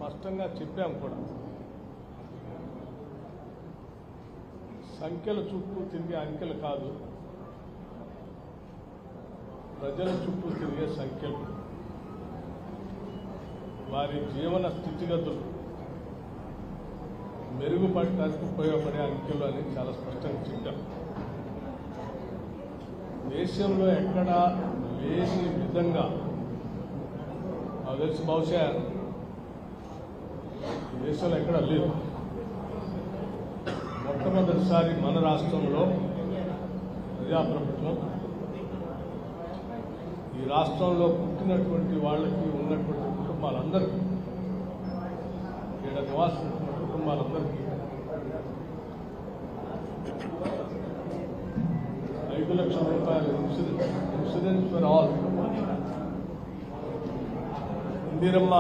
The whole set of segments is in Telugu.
స్పష్టంగా చెప్పాం కూడా. సంఖ్యల చుట్టూ తిరిగే అంకెలు కాదు, ప్రజల చుట్టూ తిరిగే సంఖ్యలు, వారి జీవన స్థితిగతులు మెరుగుపడటానికి ఉపయోగపడే అంకెలు అని చాలా స్పష్టంగా చెప్పాం. దేశంలో ఎక్కడా లేని విధంగా నాకు తెలిసి బహుశా దేశంలో ఎక్కడా లేదు. మొట్టమొదటిసారి మన రాష్ట్రంలో ప్రజాప్రభుత్వం ఈ రాష్ట్రంలో పుట్టినటువంటి వాళ్ళకి ఉన్నటువంటి కుటుంబాలందరికీ, ఇక్కడ నివాసం కుటుంబాలందరికీ 5 లక్షల రూపాయల ఇన్సూరెన్స్ ఫర్ ఆల్, ఇందిరమ్మ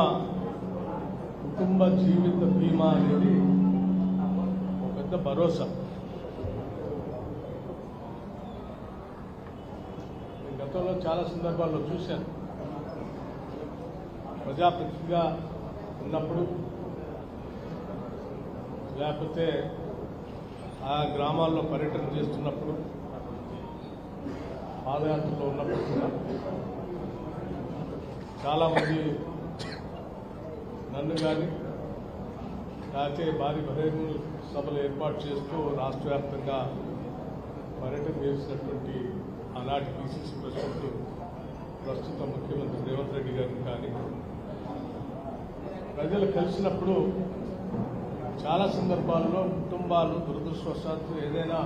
కుటుంబ జీవిత బీమా అనేది ఒక పెద్ద భరోసా. నేను గతంలో చాలా సందర్భాల్లో చూశాను. ప్రజాప్రతినిధిగా ఉన్నప్పుడు, లేకపోతే ఆ గ్రామాల్లో పర్యటన చేస్తున్నప్పుడు, పాదయాత్రలో ఉన్నప్పుడు కూడా చాలామంది నన్ను కానీ లేకపోతే భారీ బహిరంగ సభలు ఏర్పాటు చేస్తూ రాష్ట్ర వ్యాప్తంగా పర్యటన చేసినటువంటి ఆనాటి పిసిసి ప్రెసిడెంట్ ప్రస్తుత ముఖ్యమంత్రి రేవంత్ రెడ్డి గారిని కానీ ప్రజలు కలిసినప్పుడు చాలా సందర్భాల్లో కుటుంబాలు దురదృష్టవశాత్తు ఏదైనా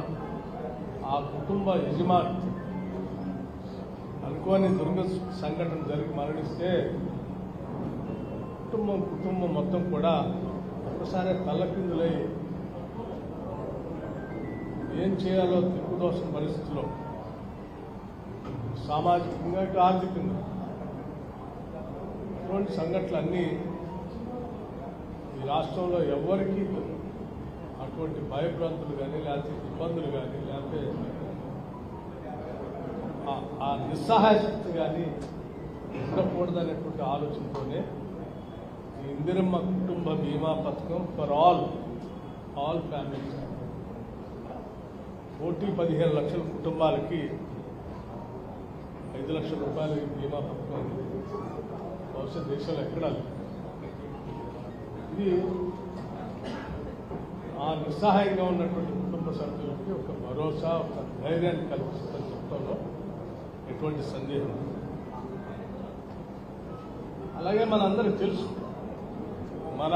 ఆ కుటుంబ యజమాని అనుకోని సంఘటన జరిగి మరణిస్తే కుటుంబం మొత్తం కూడా ఒకసారి తల్లకిందులై ఏం చేయాలో దిక్కుదోసిన పరిస్థితిలో సామాజికంగా ఇటు ఆర్థికంగా ఇటువంటి సంఘటనలన్నీ ఈ రాష్ట్రంలో ఎవరికి అటువంటి భయభ్రాంతులు కానీ లేకపోతే ఇబ్బందులు కానీ లేకపోతే ఆ నిస్సహాయ శక్తి కానీ ఉండకూడదనేటువంటి ఆలోచనతోనే ఈ ఇందిరమ్మ కుటుంబ బీమా పథకం ఫర్ ఆల్ ఫ్యామిలీస్ 15 లక్షల కుటుంబాలకి 5 లక్షల రూపాయల బీమా పథకం బహుశా దేశంలో ఎక్కడా లేదు. ఇది ఆ నిస్సహాయంగా ఉన్నటువంటి కుటుంబ సభ్యులకి ఒక భరోసా, ఒక ధైర్యాన్ని కల్పిస్తుందని చెప్పడంలో ఎటువంటి సందేహం. అలాగే మనందరికీ తెలుసు, మన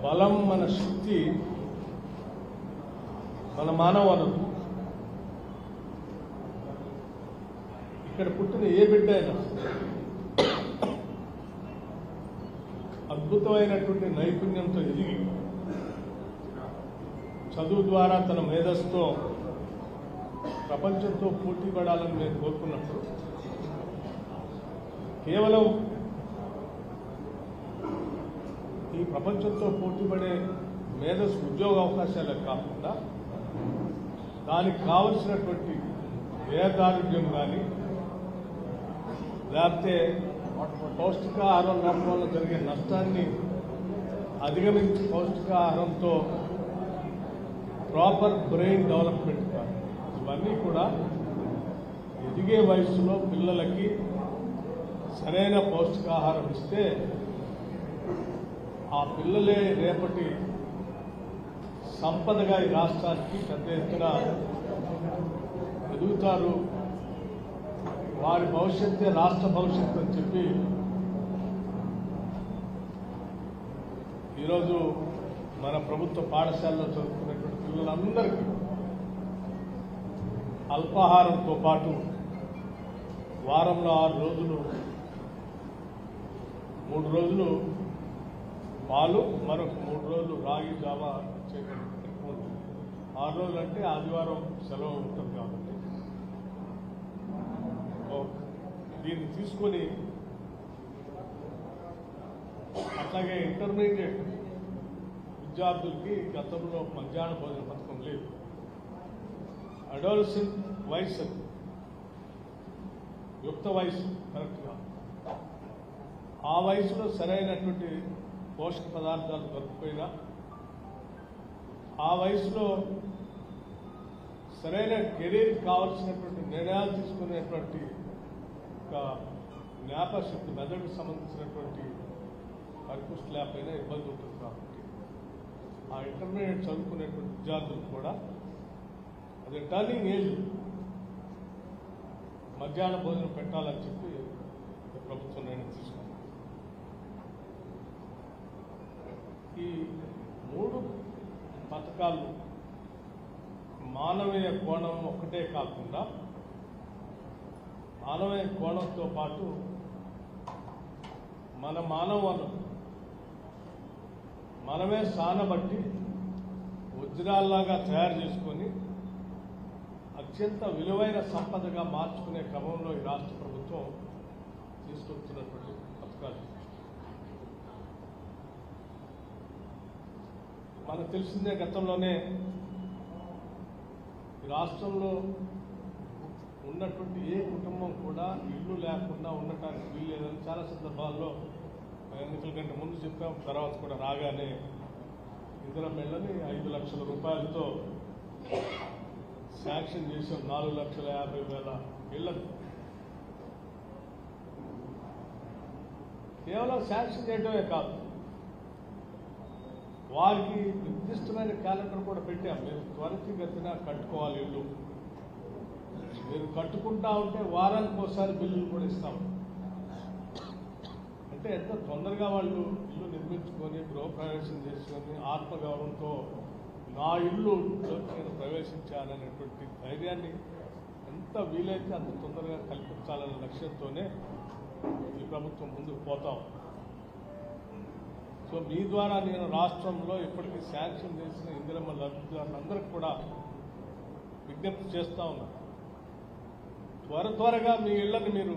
బలం, మన శక్తి, మన మానవ వనరు. ఇక్కడ పుట్టిన ఏ బిడ్డ అయినా అద్భుతమైనటువంటి నైపుణ్యంతో ఎదిగి చదువు ద్వారా తన మేధస్సుతో ప్రపంచంతో పోటీ పడాలని నేను కోరుకున్నప్పుడు కేవలం ఈ ప్రపంచంతో పోటీ పడే మేధస్సు ఉద్యోగ అవకాశాలే కాకుండా దానికి కావలసినటువంటి వ్యయదారుఢ్యం కానీ లేకపోతే పౌష్టికాహారం లేకపోవడం వల్ల జరిగే నష్టాన్ని అధిగమించి పౌష్టికాహారంతో ప్రాపర్ బ్రెయిన్ డెవలప్మెంట్ కానీ ఇవన్నీ కూడా ఎదిగే వయసులో పిల్లలకి సరైన పౌష్టికాహారం ఇస్తే ఆ పిల్లలే రేపటి సంపదగా ఈ రాష్ట్రానికి పెద్ద ఎత్తున ఎదుగుతారు, వారి భవిష్యత్తే రాష్ట్ర భవిష్యత్తు అని చెప్పి ఈరోజు మన ప్రభుత్వ పాఠశాలలో చదువుకునేటువంటి పిల్లలందరికీ అల్పాహారంతో పాటు వారంలో 6 రోజులు 3 రోజులు పాలు, మరొక 3 రోజులు రాగి జావా చేయగలుగుతారు. 6 రోజులు అంటే ఆదివారం సెలవు ఉంటుంది కాబట్టి దీన్ని తీసుకొని అట్లాగే ఇంటర్మీడియట్ విద్యార్థులకి గతంలో మధ్యాహ్న భోజన పథకం లేదు. అడోలసెంట్ వయసు, యుక్త వయసు కరెక్ట్గా ఆ వయసులో సరైనటువంటి పోషక పదార్థాలు దొరకపోయినా, ఆ వయసులో సరైన కెరీర్కి కావాల్సినటువంటి నిర్ణయాలు తీసుకునేటువంటి ఒక జ్ఞాపశక్తి, మెదడుకు సంబంధించినటువంటి పరిపుష్టి లేకపోయినా ఇబ్బంది ఉంటుంది. కాబట్టి ఆ ఇంటర్మీడియట్ చదువుకునేటువంటి విద్యార్థులు కూడా అది టర్నింగ్ ఏజ్ మధ్యాహ్న భోజనం పెట్టాలని చెప్పి ప్రభుత్వం నిర్ణయం తీసుకుంది. ఈ 3 పథకాలు మానవీయ కోణం ఒక్కటే కాకుండా మానవీయ కోణంతో పాటు మన మానవాలను మనమే సానబట్టి వజ్రాల్లాగా తయారు చేసుకొని అత్యంత విలువైన సంపదగా మార్చుకునే క్రమంలో ఈ రాష్ట్ర ప్రభుత్వం తీసుకొస్తున్నటువంటి పథకాలు. మనకు తెలిసిందే, గతంలోనే ఈ రాష్ట్రంలో ఉన్నటువంటి ఏ కుటుంబం కూడా ఇల్లు లేకుండా ఉండటానికి వీల్లేదని చాలా సందర్భాల్లో ఎన్నికల కంటే ముందు చెప్పాం. తర్వాత కూడా రాగానే ఇందిరమ్మ ఇళ్ళని 5 లక్షల రూపాయలతో శాంక్షన్ చేసాం. 4,50,000 ఇళ్లను కేవలం శాంక్షన్ చేయడమే కాదు, వారికి నిర్దిష్టమైన క్యాలెండర్ కూడా పెట్టాం. మీరు త్వరితగతిన కట్టుకోవాలి ఇల్లు, మీరు కట్టుకుంటా ఉంటే వారానికి ఒకసారి బిల్లులు కూడా ఇస్తాం. అంటే ఎంత తొందరగా వాళ్ళు ఇల్లు నిర్మించుకొని గృహప్రవేశం చేసుకొని ఆత్మగౌరవంతో నా ఇల్లు నేను ప్రవేశించాలనేటువంటి ధైర్యాన్ని ఎంత వీలైతే అంత తొందరగా కల్పించాలనే లక్ష్యంతోనే ఈ ప్రభుత్వం ముందుకు పోతాం. సో మీ ద్వారా నేను రాష్ట్రంలో ఇప్పటికీ శాంక్షన్ చేసిన ఇందిరమ్మ లబ్ధిదారులందరికీ కూడా విజ్ఞప్తి చేస్తూ ఉన్నాను. త్వరగా మీ ఇళ్లను మీరు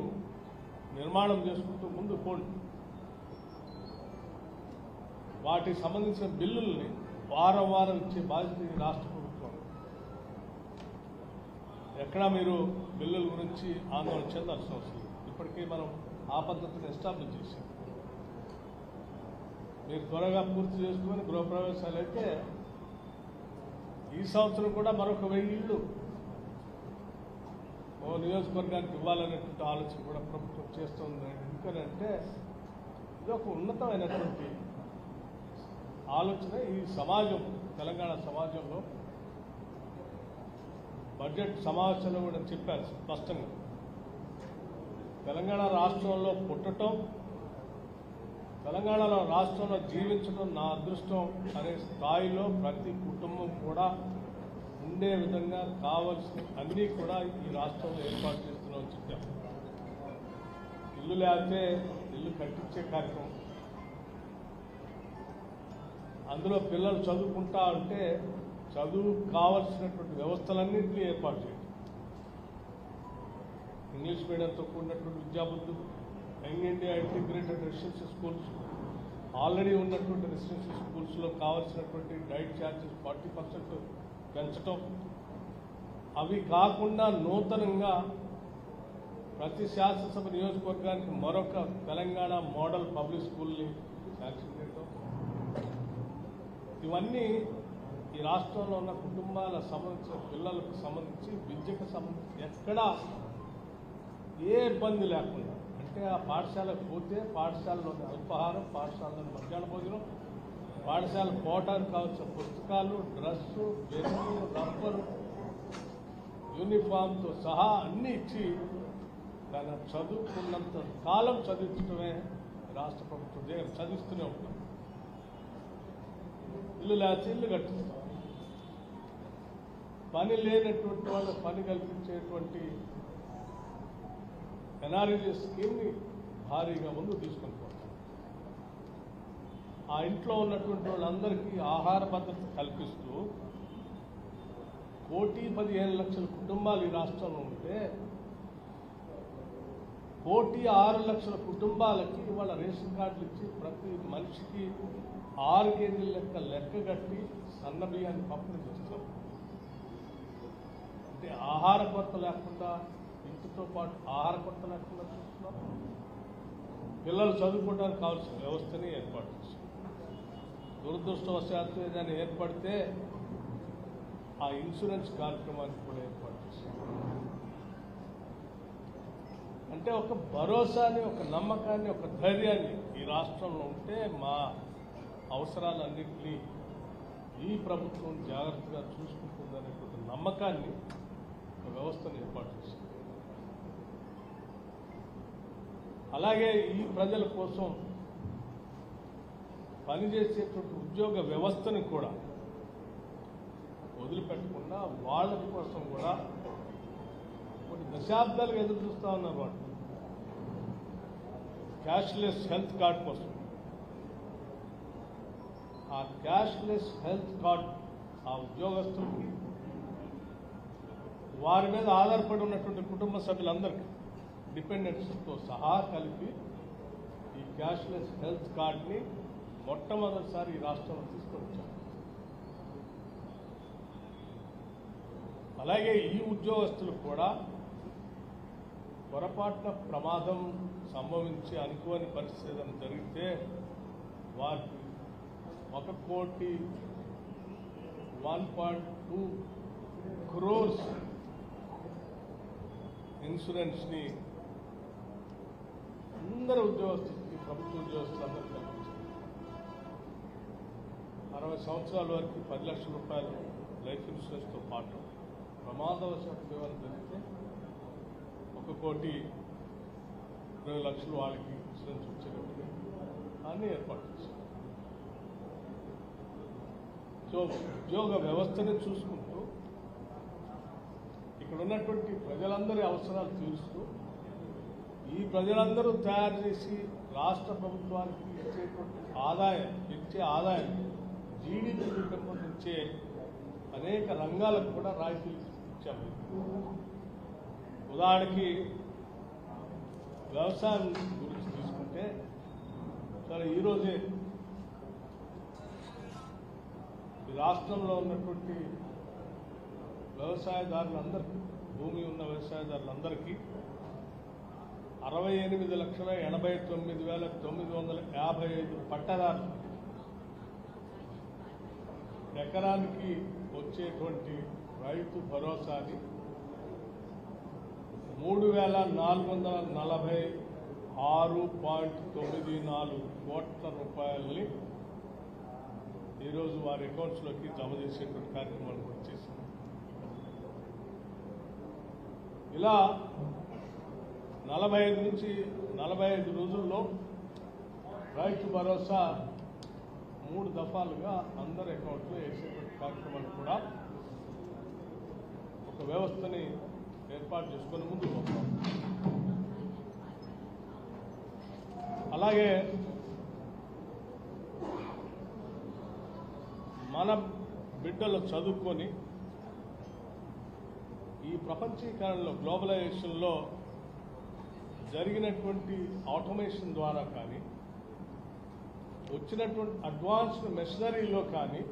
నిర్మాణం చేసుకుంటూ ముందుకు పోండి. వాటికి సంబంధించిన బిల్లుల్ని వారం ఇచ్చే బాధ్యత ఈ రాష్ట్ర ప్రభుత్వం. ఎక్కడా మీరు బిల్లుల గురించి ఆందోళన చెందాల్సిన అవసరం లేదు. ఇప్పటికీ మనం ఆ పద్ధతిని ఎస్టాబ్లిష్ చేశాం. మీరు త్వరగా పూర్తి చేసుకుని గృహప్రవేశాలు అయితే ఈ సంవత్సరం కూడా మరొక 1000 ఇళ్ళు ఓ నియోజకవర్గానికి ఇవ్వాలనేటువంటి ఆలోచన కూడా ప్రభుత్వం చేస్తుంది. ఎందుకనంటే ఇది ఒక ఉన్నతమైనటువంటి ఆలోచన. ఈ సమాజం, తెలంగాణ సమాజంలో బడ్జెట్ సమావేశంలో కూడా చెప్పారు స్పష్టంగా, తెలంగాణ రాష్ట్రంలో పుట్టడం, తెలంగాణలో రాష్ట్రంలో జీవించడం నా అదృష్టం అనే స్థాయిలో ప్రతి కుటుంబం కూడా ఉండే విధంగా కావాల్సిన అన్నీ కూడా ఈ రాష్ట్రంలో ఏర్పాటు చేస్తున్నామని చెప్పాం. ఇల్లు లేకపోతే ఇల్లు కట్టించే కార్యక్రమం, అందులో పిల్లలు చదువుకుంటా ఉంటే చదువు కావలసినటువంటి వ్యవస్థలన్నింటినీ ఏర్పాటు చేయడం, ఇంగ్లీష్ మీడియంతో కూడినటువంటి విద్యాబుద్ధులు, young India integrated residential schools, already ఉన్నటువంటి రెసిడెన్షియల్ స్కూల్స్లో కావాల్సినటువంటి డైట్ ఛార్జెస్ 40% పెంచడం, అవి కాకుండా నూతనంగా ప్రతి శాసనసభ నియోజకవర్గానికి మరొక తెలంగాణ మోడల్ పబ్లిక్ స్కూల్ని శాంక్షన్ చేయడం, ఇవన్నీ ఈ రాష్ట్రంలో ఉన్న కుటుంబాల సంబంధించిన పిల్లలకు సంబంధించి విద్యకు సంబంధించి ఎక్కడా ఏ ఇబ్బంది లేకుండా, అంటే ఆ పాఠశాలకు పోతే పాఠశాలలోని అల్పాహారం, పాఠశాలలోని మధ్యాహ్న భోజనం, పాఠశాల పోవటానికి కావాల్సిన పుస్తకాలు, డ్రెస్సు, పెన్ను, రబ్బరు, యూనిఫామ్తో సహా అన్నీ ఇచ్చి తన చదువుకున్నంత కాలం చదివించడమే రాష్ట్ర ప్రభుత్వం చదివిస్తూనే ఉంటాం. ఇల్లు లేచి ఇల్లు కట్టిస్తాం. పని లేనటువంటి వాళ్ళు పని కల్పించేటువంటి ఎన్ఆర్ఈజీ స్కీమ్ని భారీగా ముందు తీసుకొని పోతాం. ఆ ఇంట్లో ఉన్నటువంటి వాళ్ళందరికీ ఆహార భద్రత కల్పిస్తూ 1,15,00,000 కుటుంబాలు ఈ రాష్ట్రంలో ఉంటే 1,06,00,000 కుటుంబాలకి ఇవాళ రేషన్ కార్డులు ఇచ్చి ప్రతి మనిషికి 6 కేజీల లెక్క కట్టి సన్న బియ్యాన్ని పంపిణీ చేస్తాం. అంటే ఆహార కొరత లేకుండా, ఇంటితో పాటు ఆహార కొరత లేకుండా చూస్తున్నాం. పిల్లలు చదువుకోవడానికి కావాల్సిన వ్యవస్థని ఏర్పాటు చేశాం. దురదృష్టవశాత్తు ఏదైనా ఏర్పడితే ఆ ఇన్సూరెన్స్ కార్యక్రమాన్ని కూడా ఏర్పాటు చేశాం. అంటే ఒక భరోసాని, ఒక నమ్మకాన్ని, ఒక ధైర్యాన్ని ఈ రాష్ట్రంలో ఉంటే మా అవసరాలన్నింటినీ ఈ ప్రభుత్వం జాగ్రత్తగా చూసుకుంటుందనేటువంటి నమ్మకాన్ని, ఒక వ్యవస్థను ఏర్పాటు చేశాం. అలాగే ఈ ప్రజల కోసం పనిచేసేటువంటి ఉద్యోగ వ్యవస్థని కూడా వదిలిపెట్టకుండా వాళ్ళ కోసం కూడా కొన్ని దశాబ్దాలుగా ఎదురు చూస్తూ ఉన్నారు. వాళ్ళు క్యాష్లెస్ హెల్త్ కార్డ్ కోసం. ఆ క్యాష్లెస్ హెల్త్ కార్డ్ ఆ ఉద్యోగస్తులకి, వారి మీద ఆధారపడి ఉన్నటువంటి కుటుంబ సభ్యులందరికీ, డిపెండెంట్స్తో సహా కలిపి ఈ క్యాష్లెస్ హెల్త్ కార్డ్ని మొట్టమొదటిసారి ఈ రాష్ట్రంలో తీసుకొచ్చారు. అలాగే ఈ ఉద్యోగస్తులు కూడా పొరపాటున ప్రమాదం సంభవించి అనుకోని పరిస్థితి ఏదైనా జరిగితే వారికి 1.2 crores ఇన్సూరెన్స్ని అందరు ఉద్యోగస్తులకి, ప్రభుత్వ ఉద్యోగస్తులందరూ కల్పించారు. 60 సంవత్సరాల వరకు 10 లక్షల రూపాయలు లైఫ్ ఇన్సూరెన్స్తో పాటు ప్రమాదవశాత్తు ఏమైనా జరిగితే 1,20 లక్షలు వాళ్ళకి ఇన్సూరెన్స్ వచ్చేటట్టుగా అన్నీ ఏర్పాటు చేశారు. సో ఉద్యోగ వ్యవస్థని చూసుకుంటూ, ఇక్కడ ఉన్నటువంటి ప్రజలందరి అవసరాలు తీరుస్తూ, ఈ ప్రజలందరూ తయారు చేసి రాష్ట్ర ప్రభుత్వానికి ఇచ్చే ఆదాయం జీడీపీ పెంపొందించే అనేక రంగాలకు కూడా రాయితీలు ఇచ్చాము. ఉదాహరణకి వ్యవసాయం గురించి తీసుకుంటే, సరే ఈరోజే ఈ రాష్ట్రంలో ఉన్నటువంటి వ్యవసాయదారులందరికీ, భూమి ఉన్న వ్యవసాయదారులందరికీ 68,89,955 పట్టదారులు ఎకరానికి వచ్చేటువంటి రైతు భరోసాని 3,446.94 కోట్ల రూపాయలని ఈరోజు వారి అకౌంట్స్లోకి జమ చేసేటువంటి కార్యక్రమాలు కూడా చేశారు. ఇలా 45 నుంచి 45 రోజుల్లో రైతు భరోసా 3 దఫాలుగా అందరి అకౌంట్లో వేసేటువంటి కార్యక్రమాలు కూడా ఒక వ్యవస్థని ఏర్పాటు చేసుకొని ముందుకు పోతాం. అలాగే మన బిడ్డలు చదువుకొని ఈ ప్రపంచీకరణలో, గ్లోబలైజేషన్లో జరిగినటువంటి ఆటోమేషన్ ద్వారా కానీ, వచ్చినటువంటి అడ్వాన్స్డ్ మెషినరీలో కానీ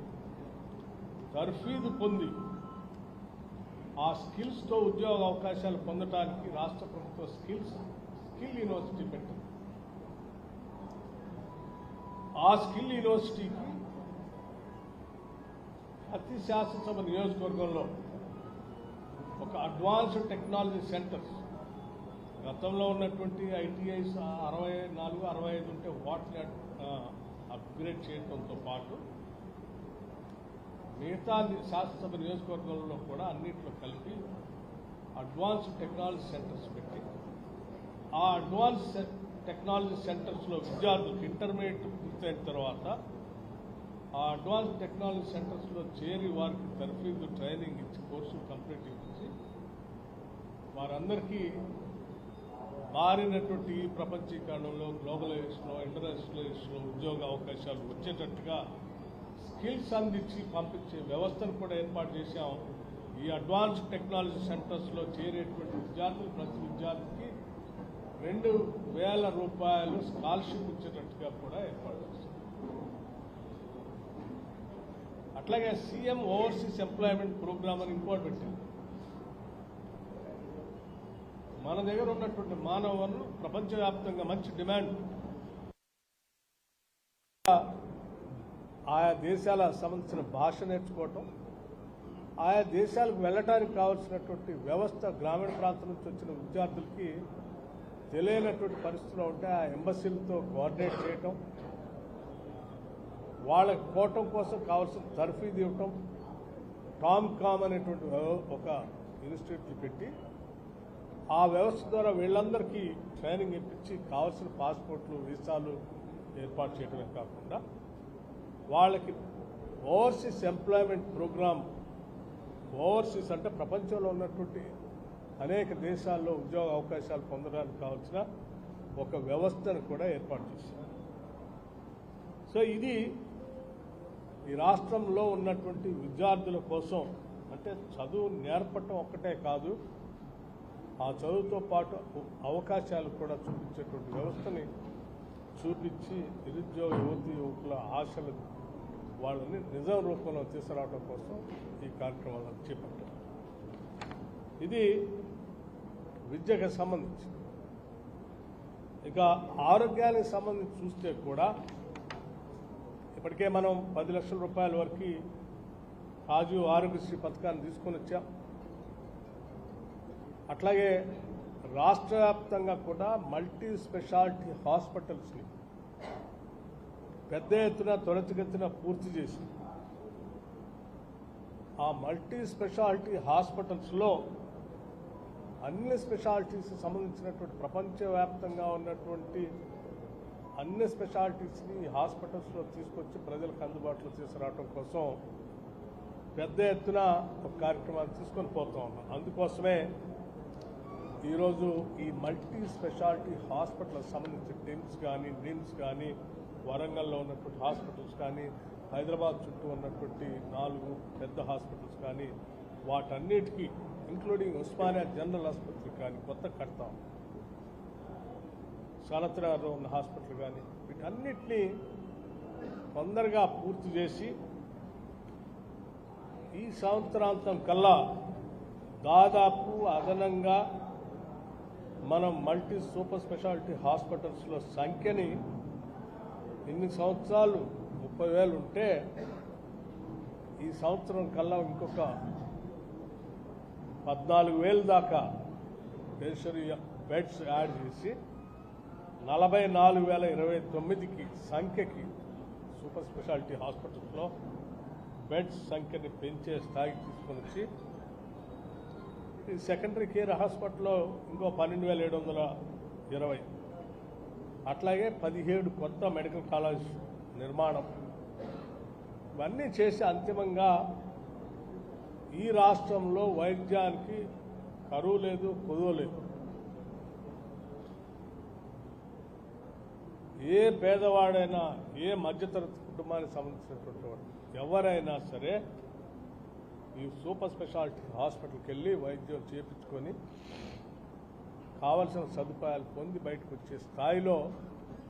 తర్ఫీదు పొంది ఆ స్కిల్స్తో ఉద్యోగ అవకాశాలు పొందడానికి రాష్ట్ర ప్రభుత్వ స్కిల్ యూనివర్సిటీ పెట్టింది. ఆ స్కిల్ యూనివర్సిటీకి ప్రతి శాసనసభ నియోజకవర్గంలో ఒక అడ్వాన్స్డ్ టెక్నాలజీ సెంటర్స్, గతంలో ఉన్నటువంటి ఐటీఐస్ 64, 65 ఉంటే వాటిని అప్గ్రేడ్ చేయడంతో పాటు మిగతా శాసనసభ నియోజకవర్గంలో కూడా అన్నింటిలో కలిపి అడ్వాన్స్డ్ టెక్నాలజీ సెంటర్స్ పెట్టి, ఆ అడ్వాన్స్ టెక్నాలజీ సెంటర్స్లో విద్యార్థులకు ఇంటర్మీడియట్ పూర్తయిన తర్వాత ఆ అడ్వాన్స్ టెక్నాలజీ సెంటర్స్లో చేరి వారికి తర్ఫీదు, ట్రైనింగ్ ఇచ్చి, కోర్సులు కంప్లీట్ ఇచ్చి వారందరికీ మారినటువంటి ఈ ప్రపంచీకరణలో, గ్లోబలైజేషన్లో, ఇంటర్నేషనలైజేషన్లో ఉద్యోగ అవకాశాలు వచ్చేటట్టుగా స్కిల్స్ అందించి పంపించే వ్యవస్థను కూడా ఏర్పాటు చేశాం. ఈ అడ్వాన్స్ టెక్నాలజీ సెంటర్స్లో చేరేటువంటి విద్యార్థులు ప్రతి విద్యార్థికి 2,000 రూపాయలు స్కాలర్షిప్ ఇచ్చేటట్టుగా కూడా ఏర్పాటు చేశాం. అట్లాగే సీఎం ఓవర్సీస్ ఎంప్లాయ్మెంట్ ప్రోగ్రామ్ అని ఇంకోటి పెట్టాం. మన దగ్గర ఉన్నటువంటి మానవ వనరులు ప్రపంచవ్యాప్తంగా మంచి డిమాండ్ ఆయా దేశాల సంబంధించిన భాష నేర్చుకోవటం, ఆయా దేశాలకు వెళ్ళటానికి కావాల్సినటువంటి వ్యవస్థ గ్రామీణ ప్రాంతం నుంచి వచ్చిన విద్యార్థులకి తెలియనటువంటి పరిస్థితుల్లో ఉంటే ఆ ఎంబసీలతో కోఆర్డినేట్ చేయటం, వాళ్ళకి పోవటం కోసం కావాల్సిన తర్ఫీదు ఇవ్వటం, టామ్కామ్ అనేటువంటి ఒక ఇన్స్టిట్యూట్లు పెట్టి ఆ వ్యవస్థ ద్వారా వీళ్ళందరికీ ట్రైనింగ్ ఇప్పించి కావాల్సిన పాస్పోర్ట్లు, వీసాలు ఏర్పాటు చేయడమే కాకుండా వాళ్ళకి ఓవర్సీస్ ఎంప్లాయ్మెంట్ ప్రోగ్రామ్, ఓవర్సీస్ అంటే ప్రపంచంలో ఉన్నటువంటి అనేక దేశాల్లో ఉద్యోగ అవకాశాలు పొందడానికి కావాల్సిన ఒక వ్యవస్థను కూడా ఏర్పాటు చేశారు. సో ఇది ఈ రాష్ట్రంలో ఉన్నటువంటి విద్యార్థుల కోసం, అంటే చదువు నేర్పటం ఒక్కటే కాదు, ఆ చదువుతో పాటు అవకాశాలు కూడా చూపించేటువంటి వ్యవస్థని చూపించి నిరుద్యోగ యువకుల ఆశలు వాళ్ళని నిజం రూపంలో తీసుకురావడం కోసం ఈ కార్యక్రమాలను చేపట్టారు. ఇది విద్యకు సంబంధించి. ఇక ఆరోగ్యానికి సంబంధించి చూస్తే కూడా ఇప్పటికే మనం 10 లక్షల రూపాయల వరకు రాజీవ్ ఆరోగ్యశ్రీ పథకాన్ని తీసుకొని వచ్చాం. అట్లాగే రాష్ట్ర వ్యాప్తంగా కూడా మల్టీ స్పెషాలిటీ హాస్పిటల్స్ని పెద్ద ఎత్తున త్వరితగతిన పూర్తి చేసి ఆ మల్టీ స్పెషాలిటీ హాస్పిటల్స్లో అన్ని స్పెషాలిటీస్ సంబంధించినటువంటి ప్రపంచవ్యాప్తంగా ఉన్నటువంటి అన్ని స్పెషాలిటీస్ని హాస్పిటల్స్లో తీసుకొచ్చి ప్రజలకు అందుబాటులో తీసుకురావడం కోసం పెద్ద ఎత్తున ఒక కార్యక్రమాన్ని తీసుకొని పోతా ఉన్నాం. అందుకోసమే ఈరోజు ఈ మల్టీ స్పెషాలిటీ హాస్పిటల్కి సంబంధించి టిమ్స్ కానీ, నిమ్స్ కానీ, వరంగల్లో ఉన్నటువంటి హాస్పిటల్స్ కానీ, హైదరాబాద్ చుట్టూ ఉన్నటువంటి 4 పెద్ద హాస్పిటల్స్ కానీ, వాటన్నిటికీ ఇంక్లూడింగ్ ఉస్మానియా జనరల్ ఆసుపత్రి కానీ కొత్త కడతాం, సనత్నగర్లో ఉన్న హాస్పిటల్ కానీ, వీటన్నిటినీ తొందరగా పూర్తి చేసి ఈ సంవత్సరాంతం కల్లా దాదాపు అదనంగా మనం మల్టీ సూపర్ స్పెషాలిటీ హాస్పిటల్స్లో సంఖ్యని ఇన్ని సంవత్సరాలు 30,000 ఉంటే ఈ సంవత్సరం కల్లా ఇంకొక 14,000 దాకా టెరిషరీ బెడ్స్ యాడ్ చేసి 44,029కి సంఖ్యకి సూపర్ స్పెషాలిటీ హాస్పిటల్స్లో బెడ్స్ సంఖ్యని పెంచే స్థాయికి తీసుకొని వచ్చి ఈ సెకండరీ కేర్ హాస్పిటల్లో ఇంకో 12,720, అట్లాగే 17 కొత్త మెడికల్ కాలేజ్ నిర్మాణం, ఇవన్నీ చేసి అంతిమంగా ఈ రాష్ట్రంలో వైద్యానికి కరువు లేదు, కొదువ లేదు. ఏ పేదవాడైనా, ఏ మధ్యతరగతి కుటుంబానికి సంబంధించినటువంటి వాడు ఎవరైనా సరే ఈ సూపర్ స్పెషాలిటీ హాస్పిటల్కి వెళ్ళి వైద్యం చేయించుకొని కావలసిన సదుపాయాలు పొంది బయటకు వచ్చే స్థాయిలో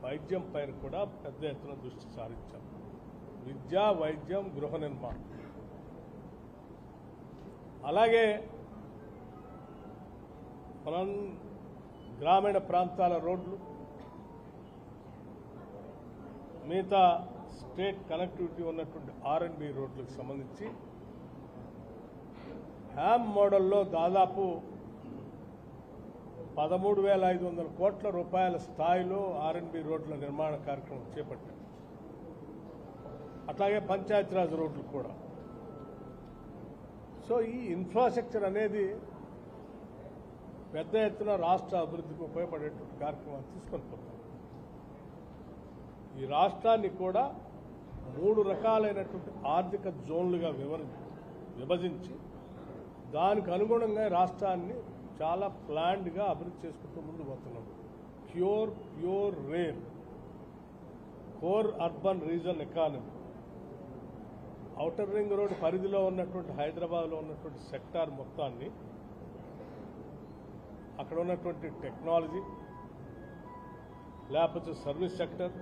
వైద్యం పైన కూడా పెద్ద ఎత్తున దృష్టి సారించాం. విద్య, వైద్యం, గృహ నిర్మాణం, అలాగే మనం గ్రామీణ ప్రాంతాల రోడ్లు, మిగతా స్టేట్ కనెక్టివిటీ ఉన్నటువంటి R&B రోడ్లకు సంబంధించి హ్యామ్ మోడల్లో దాదాపు 13,500 కోట్ల రూపాయల స్థాయిలో R&B రోడ్ల నిర్మాణ కార్యక్రమం చేపట్టాం. అట్లాగే పంచాయతీరాజ్ రోడ్లు కూడా. సో ఈ ఇన్ఫ్రాస్ట్రక్చర్ అనేది పెద్ద ఎత్తున రాష్ట్ర అభివృద్ధికి ఉపయోగపడేటువంటి కార్యక్రమాలు తీసుకొని పోతాం. ఈ రాష్ట్రాన్ని కూడా 3 రకాలైనటువంటి ఆర్థిక జోన్లుగా విభజించి దానికి అనుగుణంగా రాష్ట్రాన్ని చాలా ప్లాన్డ్గా అభివృద్ధి చేసుకుంటూ ముందు పోతున్నాం. Pure rare core urban reason economy, outer ring road పరిధిలో ఉన్నటువంటి హైదరాబాద్లో ఉన్నటువంటి సెక్టార్ మొత్తాన్ని, అక్కడ ఉన్నటువంటి టెక్నాలజీ లేకపోతే సర్వీస్ సెక్టర్,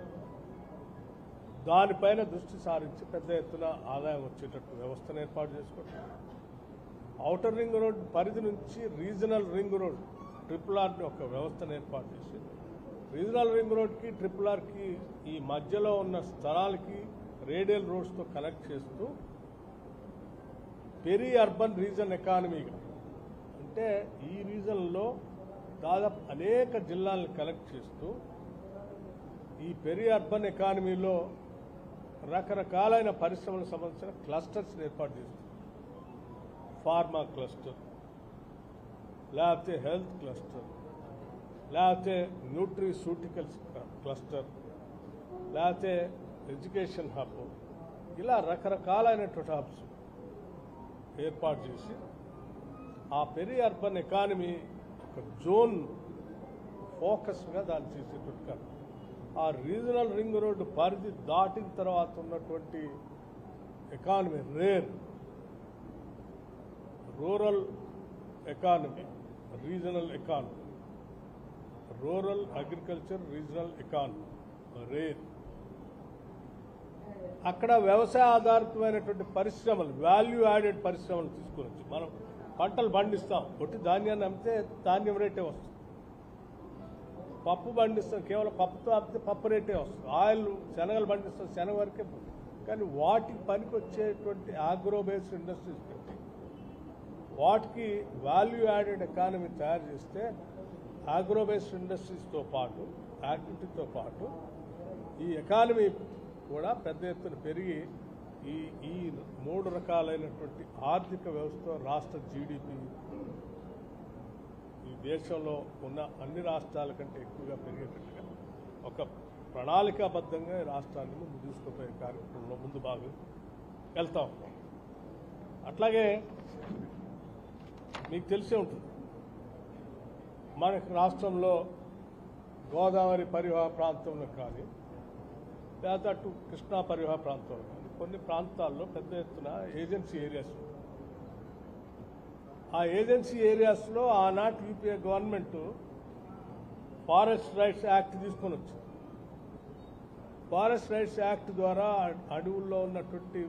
దానిపైన దృష్టి సారించి పెద్ద ఎత్తున ఆదాయం వచ్చేటట్టు వ్యవస్థను ఏర్పాటు చేసుకోవడం. ఔటర్ రింగ్ రోడ్ పరిధి నుంచి రీజనల్ రింగ్ రోడ్ RRR ఒక వ్యవస్థను ఏర్పాటు చేసి రీజనల్ రింగ్ రోడ్కి ట్రిపుల్ ఆర్కి ఈ మధ్యలో ఉన్న స్థలాలకి రేడియల్ రోడ్స్తో కనెక్ట్ చేస్తూ పెరి అర్బన్ రీజన్ ఎకానమీగా, అంటే ఈ రీజన్లో దాదాపు అనేక జిల్లాలను కనెక్ట్ చేస్తూ ఈ పెరి అర్బన్ ఎకానమీలో రకరకాలైన పరిశ్రమలకు సంబంధించిన క్లస్టర్స్ ఏర్పాటు చేస్తుంది. ఫార్మా క్లస్టర్, లేకపోతే హెల్త్ క్లస్టర్, లేకపోతే న్యూట్రిసూటికల్స్ క్లస్టర్, లేకపోతే ఎడ్యుకేషన్ హబ్, ఇలా రకరకాలైనటువంటి హబ్స్ ఏర్పాటు చేసి ఆ పెరి అర్బన్ ఎకానమీ ఒక జోన్ ఫోకస్గా దాన్ని చేసేటువంటి కాదు. ఆ రీజనల్ రింగ్ రోడ్డు పరిధి దాటిన తర్వాత ఉన్నటువంటి economy rural economy, regional economy, rural agriculture regional economy అక్కడ వ్యవసాయ ఆధారితమైనటువంటి పరిశ్రమలు, వాల్యూ యాడెడ్ పరిశ్రమలు తీసుకొని వచ్చి మనం పంటలు పండిస్తాం. ఒట్టి ధాన్యాన్ని అమ్మితే ధాన్యం రేటే వస్తుంది. పప్పు పండిస్తాం, కేవలం పప్పుతో అమ్మితే పప్పు రేటే వస్తుంది. ఆయిల్, శనగలు పండిస్తాం, శనగ వరకే. కానీ వాటికి పనికి వచ్చేటువంటి ఆగ్రో బేస్డ్ ఇండస్ట్రీస్ పెట్టి వాటికి వాల్యూ యాడెడ్ ఎకానమీ తయారు చేస్తే ఆగ్రో బేస్డ్ ఇండస్ట్రీస్తో పాటు, యాక్టివిటీతో పాటు ఈ ఎకానమీ కూడా పెద్ద ఎత్తున పెరిగి ఈ 3 రకాలైనటువంటి ఆర్థిక వ్యవస్థ రాష్ట్ర జీడిపి ఈ దేశంలో ఉన్న అన్ని రాష్ట్రాల కంటే ఎక్కువగా పెరిగేటట్టుగా ఒక ప్రణాళికాబద్ధంగా ఈ రాష్ట్రాన్ని ముందు తీసుకుపోయే కార్యక్రమంలో ముందు భాగం వెళ్తా ఉంటాం. అట్లాగే మీకు తెలిసే ఉంటుంది, మనకు రాష్ట్రంలో గోదావరి పరివాహ ప్రాంతంలో కానీ, లేదా అటు కృష్ణా పరివాహ ప్రాంతంలో కానీ కొన్ని ప్రాంతాల్లో పెద్ద ఎత్తున ఏజెన్సీ ఏరియాస్. ఆ ఏజెన్సీ ఏరియాస్లో ఆనాటి UPA government forest rights act తీసుకొని వచ్చింది. ఫారెస్ట్ రైట్స్ యాక్ట్ ద్వారా అడవుల్లో ఉన్నటువంటి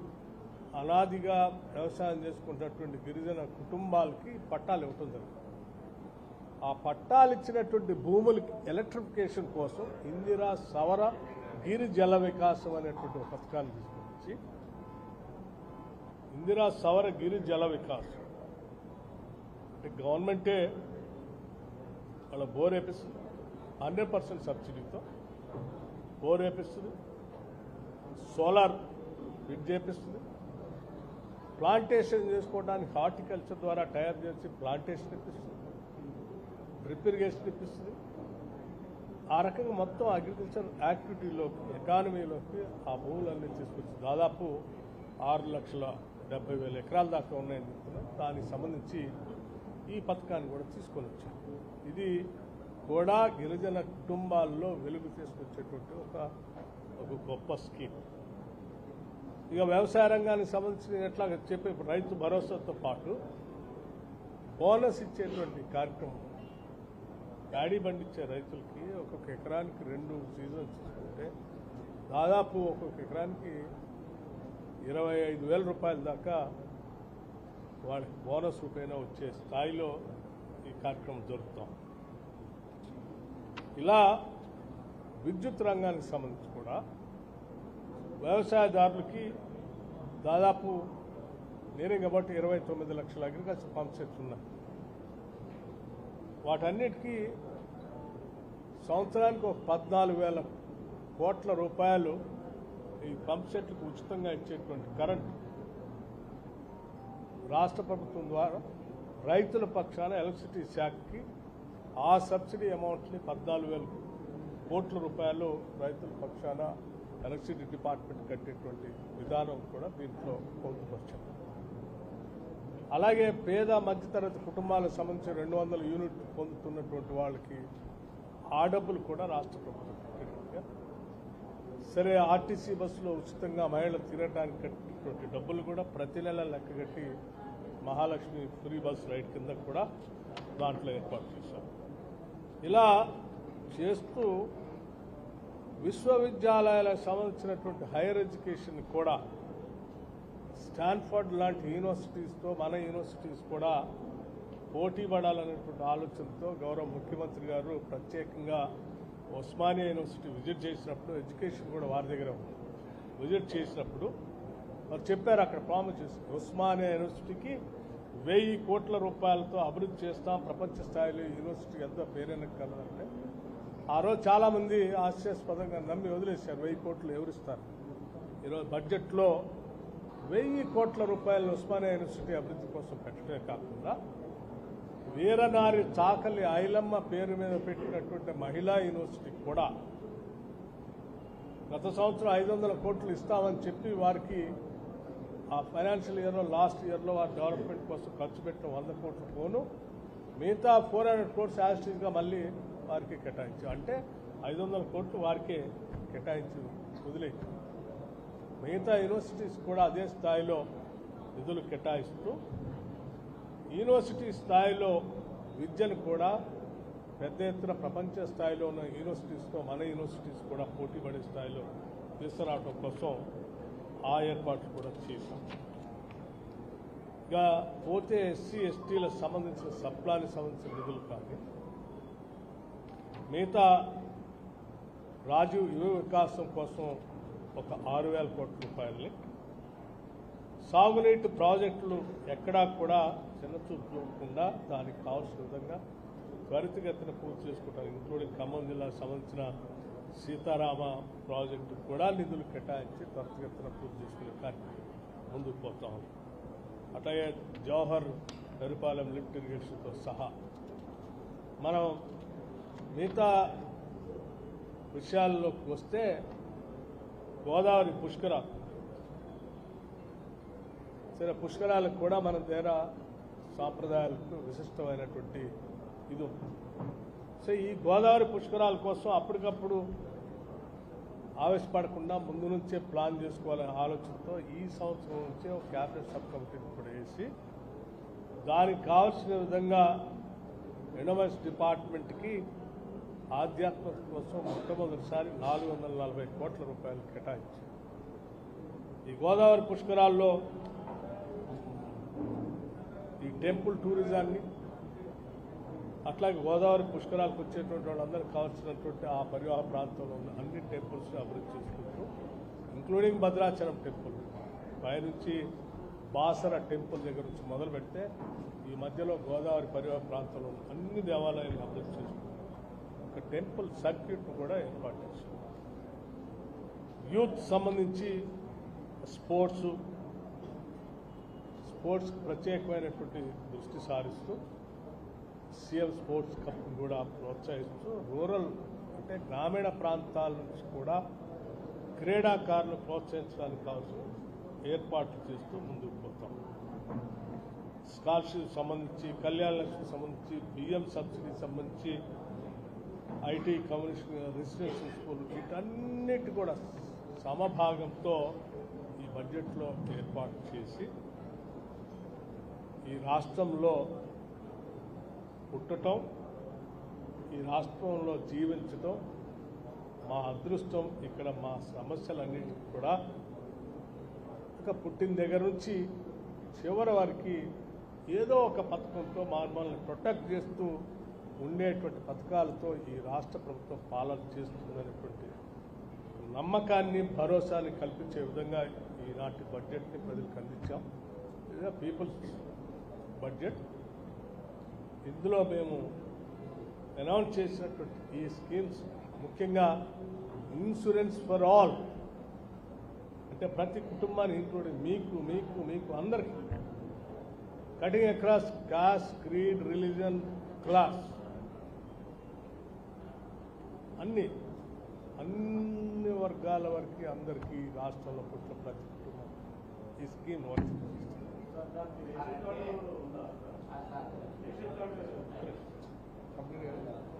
అనాదిగా వ్యవసాయం చేసుకున్నటువంటి గిరిజన కుటుంబాలకి పట్టాలు ఇవ్వటం జరిగింది. ఆ పట్టాలు ఇచ్చినటువంటి భూములకి ఎలక్ట్రిఫికేషన్ కోసం ఇందిరా సవర గిరి జల వికాసం అనేటువంటి ఒక పథకాన్ని తీసుకొచ్చి ఇందిరా సవర గిరి జల వికాసం అంటే గవర్నమెంటే వాళ్ళ బోర్ వేపిస్తుంది, 100% సబ్సిడీతో బోర్ వేపిస్తుంది, సోలార్ ఫిట్ చేపిస్తుంది, ప్లాంటేషన్ చేసుకోవడానికి హార్టికల్చర్ ద్వారా తయారు చేసి ప్లాంటేషన్ ఇప్పిస్తుంది, డ్రిప్ ఇరిగేషన్ ఇప్పిస్తుంది. ఆ రకంగా మొత్తం అగ్రికల్చర్ యాక్టివిటీలోకి, ఎకానమీలోకి ఆ భూములన్నీ తీసుకొచ్చి దాదాపు 6,70,000 ఎకరాల దాకా ఉన్నాయని చెప్తున్నాం. దానికి సంబంధించి ఈ పథకాన్ని కూడా తీసుకొని వచ్చాం. ఇది కూడా గిరిజన కుటుంబాల్లో వెలుగు తీసుకొచ్చేటువంటి ఒక గొప్ప స్కీమ్. ఇక వ్యవసాయ రంగానికి సంబంధించి ఎట్లా చెప్పే రైతు భరోసాతో పాటు బోనస్ ఇచ్చేటువంటి కార్యక్రమం. ప్యాడీ పండించే రైతులకి ఒక్కొక్క ఎకరానికి 2 సీజన్స్ తీసుకుంటే దాదాపు ఒక్కొక్క ఎకరానికి 25,000 రూపాయల దాకా వాళ్ళకి బోనస్ రూపేణా వచ్చే స్థాయిలో ఈ కార్యక్రమం జరుపుతాం. ఇలా విద్యుత్ రంగానికి సంబంధించి కూడా వ్యవసాయదారులకి దాదాపు నేనే కాబట్టి 29 లక్షల అగ్రికల్చర్ పంప్ సెట్స్ ఉన్నాయి. వాటన్నిటికీ సంవత్సరానికి ఒక 14,000 కోట్ల రూపాయలు ఈ పంప్ సెట్లకు ఉచితంగా ఇచ్చేటువంటి కరెంట్ రాష్ట్ర ప్రభుత్వం ద్వారా రైతుల పక్షాన ఎలక్ట్రిసిటీ శాఖకి ఆ సబ్సిడీ అమౌంట్ని 14,000 కోట్ల రూపాయలు రైతుల పక్షాన ఎలక్ట్రిసిటీ డిపార్ట్మెంట్ కట్టేటువంటి విధానం కూడా దీంట్లో పొందుపరిచారు. అలాగే పేద మధ్యతరగతి కుటుంబాలకు సంబంధించి 200 యూనిట్లు పొందుతున్నటువంటి వాళ్ళకి ఆ డబ్బులు కూడా రాష్ట్ర ప్రభుత్వం కట్టేట్టుగా. సరే, ఆర్టీసీ బస్సులో ఉచితంగా మహిళలు తిరగడానికి కట్టినటువంటి డబ్బులు కూడా ప్రతి నెల లెక్కగట్టి మహాలక్ష్మి ఫ్రీ బస్ రైడ్ కింద కూడా దాంట్లో ఏర్పాటు చేశారు. ఇలా చేస్తూ విశ్వవిద్యాలయాలకు సంబంధించినటువంటి హైయర్ ఎడ్యుకేషన్ కూడా స్టాన్ఫర్డ్ లాంటి యూనివర్సిటీస్తో మన యూనివర్సిటీస్ కూడా పోటీ పడాలనేటువంటి ఆలోచనతో గౌరవ ముఖ్యమంత్రి గారు ప్రత్యేకంగా ఉస్మానియా యూనివర్సిటీ విజిట్ చేసినప్పుడు ఎడ్యుకేషన్ కూడా వారి దగ్గర విజిట్ చేసినప్పుడు వారు చెప్పారు, అక్కడ ప్రామిస్ చేశారు, ఉస్మానియా యూనివర్సిటీకి 1000 కోట్ల రూపాయలతో అభివృద్ధి చేస్తాం, ప్రపంచ స్థాయిలో యూనివర్సిటీ ఎంత పేరెనక కలదంటే ఆ రోజు చాలామంది హాస్యాస్పదంగా నమ్మి వదిలేశారు. 1000 కోట్లు ఎవరిస్తారు? ఈరోజు బడ్జెట్లో 1000 కోట్ల రూపాయలు ఉస్మానియా యూనివర్సిటీ అభివృద్ధి కోసం పెట్టడమే కాకుండా వీరనారి చాకలి ఐలమ్మ పేరు మీద పెట్టినటువంటి మహిళా యూనివర్సిటీకి కూడా గత సంవత్సరం 500 కోట్లు ఇస్తామని చెప్పి వారికి ఆ ఫైనాన్షియల్ ఇయర్లో లాస్ట్ ఇయర్లో వారి డెవలప్మెంట్ కోసం ఖర్చు పెట్టిన 100 కోట్ల పోను మిగతా 400 కోట్స్ యాజిటీస్గా మళ్ళీ వారికి కేటాయించాం. అంటే 500 కోట్లు వారికే కేటాయించి వదిలేదు. మిగతా యూనివర్సిటీస్ కూడా అదే స్థాయిలో నిధులు కేటాయిస్తూ యూనివర్సిటీ స్థాయిలో విద్యను కూడా పెద్ద ఎత్తున ప్రపంచ స్థాయిలో ఉన్న యూనివర్సిటీస్తో మన యూనివర్సిటీస్ కూడా పోటీ పడే స్థాయిలో తీసుకురావడం కోసం ఆ ఏర్పాట్లు కూడా చేశాం. ఇంకా పోతే ఎస్సీ ఎస్టీలకు సంబంధించిన సప్లానికి సంబంధించిన నిధులు కానీ మిగతా రాజీవ్ యువ వికాసం కోసం ఒక 6,000 కోట్ల రూపాయలని, సాగునీటి ప్రాజెక్టులు ఎక్కడా కూడా చిన్నచూపు చూడకుండా దానికి కావాల్సిన విధంగా త్వరితగతిన పూర్తి చేసుకుంటారు. ఇంక్లూడింగ్ ఖమ్మం జిల్లాకు సంబంధించిన సీతారామ ప్రాజెక్టు కూడా నిధులు కేటాయించి త్వరితగతిన పూర్తి చేసుకునే కార్యక్రమం ముందుకు పోతాం. అట్లాగే జవహర్ పరిపాలెం లిఫ్ట్ ఇరిగేషన్తో సహా మనం మిగతా విషయాల్లోకి వస్తే గోదావరి పుష్కరాలు, సరే పుష్కరాలకు కూడా మన దగ్గర సాంప్రదాయాలకు విశిష్టమైనటువంటి ఇది ఉంది. సో ఈ గోదావరి పుష్కరాల కోసం అప్పటికప్పుడు ఆవేశపడకుండా ముందు నుంచే ప్లాన్ చేసుకోవాలనే ఆలోచనతో ఈ సంవత్సరం నుంచే ఒక క్యాబినెట్ సబ్ కమిటీని కూడా వేసి దానికి కావాల్సిన విధంగా ఎన్ఎంఎస్ డిపార్ట్మెంట్కి ఆధ్యాత్మిక కోసం మొట్టమొదటిసారి 440 కోట్ల రూపాయలు కేటాయించి ఈ గోదావరి పుష్కరాల్లో ఈ టెంపుల్ టూరిజాన్ని, అట్లాగే గోదావరి పుష్కరాలకు వచ్చేటువంటి వాళ్ళందరికీ కావాల్సినటువంటి ఆ పరివాహ ప్రాంతంలో ఉన్న అన్ని టెంపుల్స్ని అభివృద్ధి చేసుకుంటూ ఇంక్లూడింగ్ భద్రాచలం టెంపుల్ పైనుంచి బాసర టెంపుల్ దగ్గర నుంచి మొదలు పెడితే ఈ మధ్యలో గోదావరి పరివాహ ప్రాంతంలో ఉన్న అన్ని దేవాలయాలను అభివృద్ధి చేసుకుంటూ ఒక టెంపుల్ సర్క్యూట్ కూడా ఏర్పాటు చేశారు. యూత్ సంబంధించి స్పోర్ట్స్కి ప్రత్యేకమైనటువంటి దృష్టి సారిస్తూ సీఎం స్పోర్ట్స్ కప్ కూడా ప్రోత్సహిస్తూ రూరల్ అంటే గ్రామీణ ప్రాంతాల నుంచి కూడా క్రీడాకారులు ప్రోత్సహించడానికి కావాల్సిన ఏర్పాట్లు చేస్తూ ముందుకు పోతాం. స్కాలర్షిప్ సంబంధించి, కళ్యాణ లక్ష్మికి సంబంధించి, బియ్యం సబ్సిడీకి సంబంధించి, ఐటీ కమ్యూనికేషన్ రెసిడెన్షియల్ స్కూల్ వీటన్నిటి కూడా సమభాగంతో ఈ బడ్జెట్లో ఏర్పాటు చేసి ఈ రాష్ట్రంలో పుట్టడం, ఈ రాష్ట్రంలో జీవించడం మా అదృష్టం. ఇక్కడ మా సమస్యలన్నింటికి కూడా ఇక పుట్టిన దగ్గర నుంచి చివరి వారికి ఏదో ఒక పథకంతో మనల్ని ప్రొటెక్ట్ చేస్తూ ఉండేటువంటి పథకాలతో ఈ రాష్ట్ర ప్రభుత్వం పాలన చేస్తుందనేటువంటి నమ్మకాన్ని, భరోసాని కల్పించే విధంగా ఈనాటి బడ్జెట్ని ప్రజలకు అందించాం. ఇది పీపుల్స్ బడ్జెట్. ఇందులో మేము అనౌన్స్ చేసినటువంటి ఈ స్కీమ్స్ ముఖ్యంగా ఇన్సూరెన్స్ ఫర్ ఆల్, అంటే ప్రతి కుటుంబాన్ని ఇంక్లూడింగ్ మీకు అందరికీ cutting across cost, creed, religion, class అన్ని వర్గాల వరకు అందరికీ రాష్ట్రంలో పుట్టిన ప్రతి కుటుంబం ఈ స్కీమ్ వర్తిస్తుంది.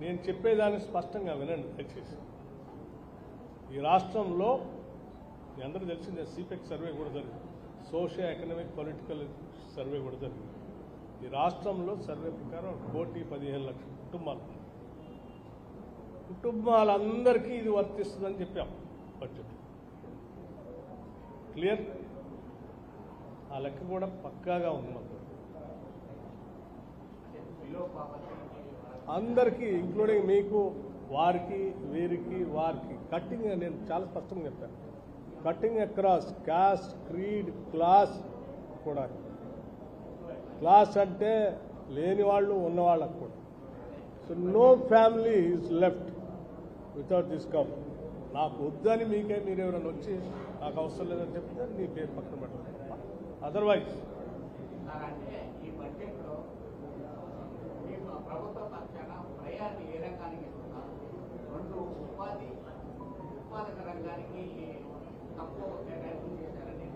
నేను చెప్పేదాన్ని స్పష్టంగా వినండి దయచేసి. ఈ రాష్ట్రంలో మీ అందరూ తెలిసిందే సిపెక్ సర్వే కూడా జరిగింది, సోషియో ఎకనామిక్ పొలిటికల్ సర్వే కూడా జరిగింది. ఈ రాష్ట్రంలో సర్వే ప్రకారం 1,15,00,000 కుటుంబాలందరికీ ఇది వర్తిస్తుందని చెప్పాం బడ్జెట్. క్లియర్? ఆ లెక్క కూడా పక్కాగా ఉంది మనకు. అందరికీ ఇంక్లూడింగ్ మీకు వారికి వీరికి వారికి కట్టింగ్ నేను చాలా స్పష్టంగా చెప్పాను. Cutting across caste, creed, class కూడా. క్లాస్ అంటే లేని వాళ్ళు ఉన్నవాళ్ళకు కూడా. So no family is left without this cup. నాకు వద్దని మీకే మీరు ఎవరైనా వచ్చి నాకు అవసరం లేదని చెప్తే మీ పేరు పక్కన పెట్టండి. అదర్వైజ్ ఈ బడ్జెట్లో ప్రభుత్వ పక్షాన ప్రయారిటీ ఏ రంగానికి ఇస్తున్నారు? రెండు ఉత్పాదక రంగానికి తక్కువ కేటాయింపు చేశారని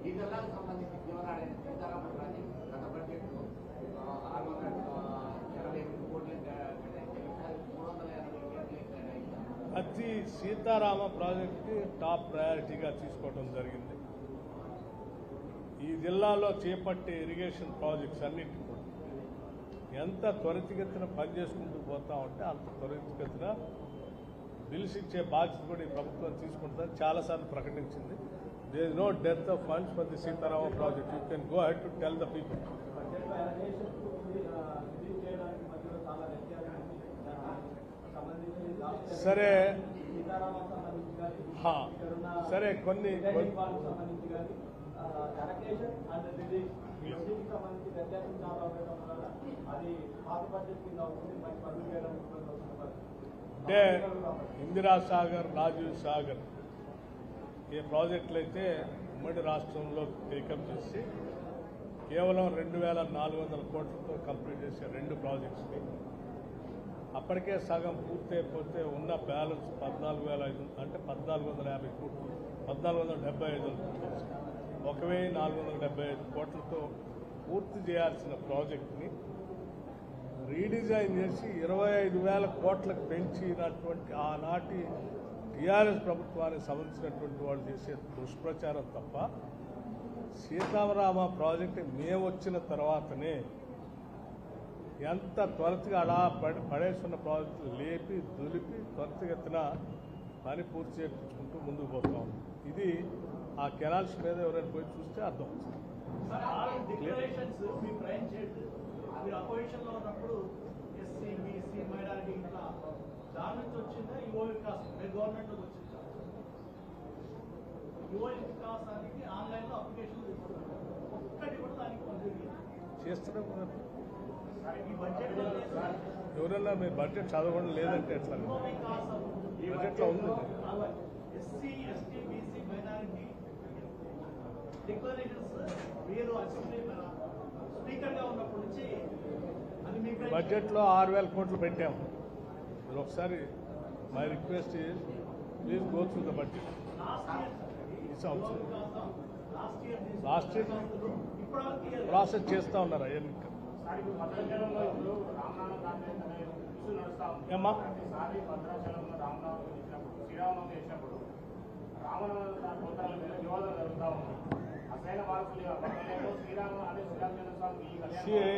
ఈ జిల్లాకు సంబంధించి జీవనాడైన సీతారామన్ ప్రాజెక్టు గత బడ్జెట్లో 628 కోట్లు కేటాయించారు. 380 కేటాయించారు. ప్రతి సీతారామ ప్రాజెక్టుకి టాప్ ప్రయారిటీగా తీసుకోవడం జరిగింది. ఈ జిల్లాలో చేపట్టే ఇరిగేషన్ ప్రాజెక్ట్స్ అన్నింటినీ కూడా ఎంత త్వరితగతిన పనిచేసుకుంటూ పోతా ఉంటే అంత త్వరితగతిన బిల్స్ ఇచ్చే బాధ్యత కూడా ఈ ప్రభుత్వం తీసుకుంటుందని చాలాసార్లు ప్రకటించింది. There is no death of funds for the Seetharama project. You can go head to tell the people. సరే సరే కొన్ని అంటే ఇందిరా సాగర్, రాజీవ్ సాగర్ ఏ ప్రాజెక్టులు అయితే ఉమ్మడి రాష్ట్రంలో టేకప్ చేసి కేవలం 2,400 కోట్లతో కంప్లీట్ చేసే 2 ప్రాజెక్ట్స్ని అప్పటికే సగం పూర్తయిపోతే ఉన్న బ్యాలెన్స్ 14,500 అంటే 1,450 కోట్లు, 1,475 1,475 కోట్లతో పూర్తి చేయాల్సిన ప్రాజెక్ట్ని రీడిజైన్ చేసి 25,000 కోట్లకు పెంచినటువంటి ఆనాటి టీఆర్ఎస్ ప్రభుత్వానికి సంబంధించినటువంటి వాళ్ళు చేసే దుష్ప్రచారం తప్ప సీతారామ ప్రాజెక్టు మేము వచ్చిన తర్వాతనే ఎంత త్వరగా అలా పడేస్తున్న ప్రాజెక్టులు లేపి దులిపి త్వరితగతిన పని పూర్తి చేయించుకుంటూ ముందుకు పోతాం. ఇది ఆ కెనాల్స్ మీద ఎవరైనా పోయి చూస్తే అర్థం అవుతుంది. చేస్తున్నాం ఎవరన్నా మీరు బడ్జెట్ చదవడం లేదంటే ఎట్లా? బడ్జెట్లో ఉంది. బడ్జెట్లో 6,000 కోట్లు పెట్టాము. మీరు ఒకసారి my request is please go through the budget. Last year process చేస్తూ ఉన్నారు అవన్నీ. ఏమ్మా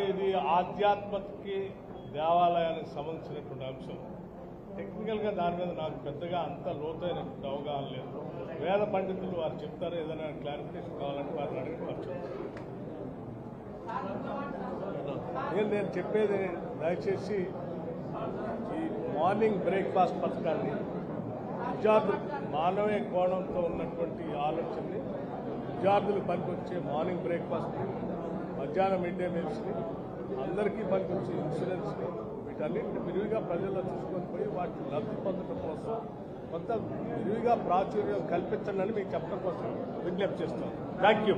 ఇది ఆధ్యాత్మిక దేవాలయానికి సంబంధించినటువంటి అంశం. టెక్నికల్గా దాని మీద నాకు పెద్దగా అంత లోతైనటువంటి అవగాహన లేదు. వేద పండితులు వారు చెప్తారు, ఏదైనా క్లారిఫికేషన్ కావాలంటే వారిని అడిగి నేను చెప్పేది దయచేసి ఈ మార్నింగ్ బ్రేక్ఫాస్ట్ పథకాన్ని విద్యార్థులు మానవీయ కోణంతో ఉన్నటువంటి ఆలోచనని విద్యార్థులు పనికొచ్చే మార్నింగ్ బ్రేక్ఫాస్ట్ని, మధ్యాహ్నం మిడ్ డే మీల్స్ని, అందరికీ పనికొచ్చే ఇన్సూరెన్స్ని, వీటన్నింటిని విరివిగా ప్రజల్లో చూసుకొని పోయి వాటిని లబ్ధి పొందడం కోసం కొంత విరివిగా ప్రాచుర్యం కల్పించండి అని మీకు చెప్పడం కోసం విజ్ఞప్తి చేస్తాను. Thank you.